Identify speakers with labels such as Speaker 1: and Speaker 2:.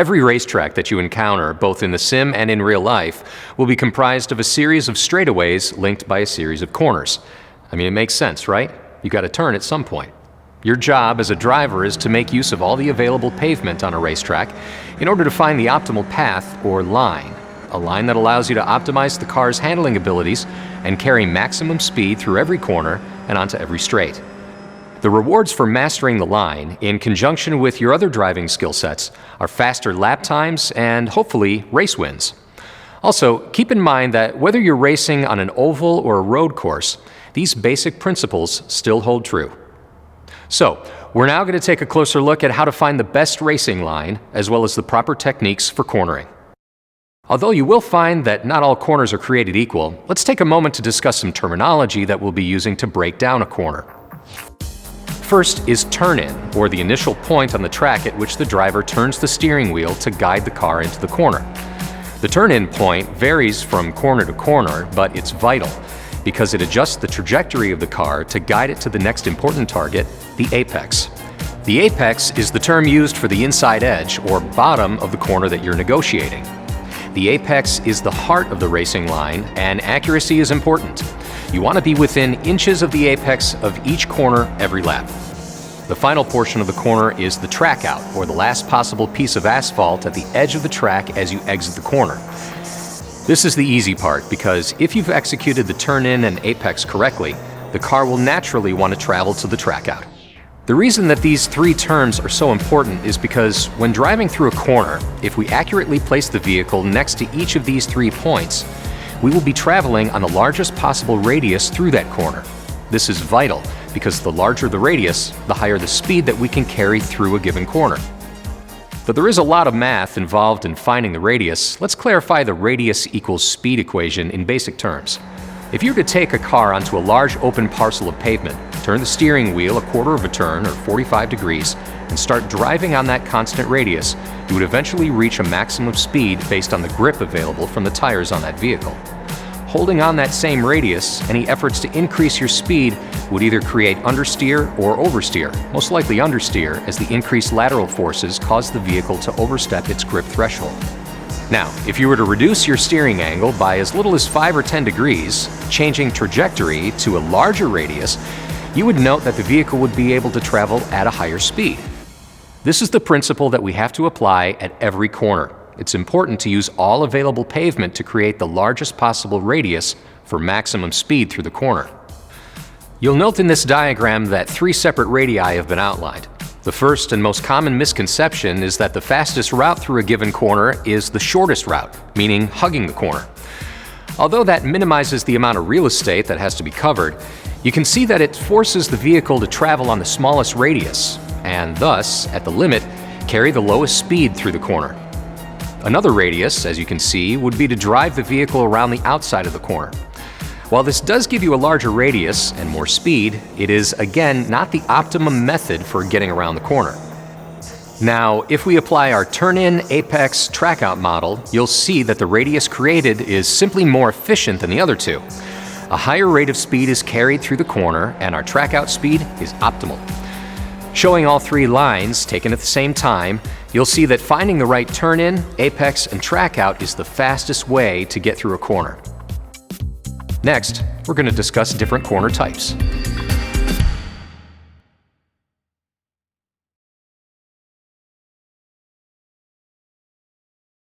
Speaker 1: Every racetrack that you encounter, both in the sim and in real life, will be comprised of a series of straightaways linked by a series of corners. I mean, it makes sense, right? You got to turn at some point. Your job as a driver is to make use of all the available pavement on a racetrack in order to find the optimal path or line, a line that allows you to optimize the car's handling abilities and carry maximum speed through every corner and onto every straight. The rewards for mastering the line, in conjunction with your other driving skill sets, are faster lap times and, hopefully, race wins. Also, keep in mind that whether you're racing on an oval or a road course, these basic principles still hold true. So, we're now going to take a closer look at how to find the best racing line, as well as the proper techniques for cornering. Although you will find that not all corners are created equal, let's take a moment to discuss some terminology that we'll be using to break down a corner. First is turn-in, or the initial point on the track at which the driver turns the steering wheel to guide the car into the corner. The turn-in point varies from corner to corner, but it's vital because it adjusts the trajectory of the car to guide it to the next important target, the apex. The apex is the term used for the inside edge, or bottom, of the corner that you're negotiating. The apex is the heart of the racing line, and accuracy is important. You want to be within inches of the apex of each corner every lap. The final portion of the corner is the track out, or the last possible piece of asphalt at the edge of the track as you exit the corner. This is the easy part, because if you've executed the turn-in and apex correctly, the car will naturally want to travel to the track out. The reason that these three terms are so important is because when driving through a corner, if we accurately place the vehicle next to each of these 3 points, we will be traveling on the largest possible radius through that corner. This is vital because the larger the radius, the higher the speed that we can carry through a given corner. Though there is a lot of math involved in finding the radius, let's clarify the radius equals speed equation in basic terms. If you were to take a car onto a large open parcel of pavement, turn the steering wheel a quarter of a turn or 45 degrees, and start driving on that constant radius, you would eventually reach a maximum speed based on the grip available from the tires on that vehicle. Holding on that same radius, any efforts to increase your speed would either create understeer or oversteer, most likely understeer, as the increased lateral forces cause the vehicle to overstep its grip threshold. Now, if you were to reduce your steering angle by as little as 5 or 10 degrees, changing trajectory to a larger radius, you would note that the vehicle would be able to travel at a higher speed. This is the principle that we have to apply at every corner. It's important to use all available pavement to create the largest possible radius for maximum speed through the corner. You'll note in this diagram that 3 separate radii have been outlined. The first and most common misconception is that the fastest route through a given corner is the shortest route, meaning hugging the corner. Although that minimizes the amount of real estate that has to be covered, you can see that it forces the vehicle to travel on the smallest radius, and thus, at the limit, carry the lowest speed through the corner. Another radius, as you can see, would be to drive the vehicle around the outside of the corner. While this does give you a larger radius and more speed, it is, again, not the optimum method for getting around the corner. Now, if we apply our turn-in, apex, track-out model, you'll see that the radius created is simply more efficient than the other two. A higher rate of speed is carried through the corner, and our track-out speed is optimal. Showing all 3 lines taken at the same time, you'll see that finding the right turn-in, apex, and track-out is the fastest way to get through a corner. Next, we're going to discuss different corner types.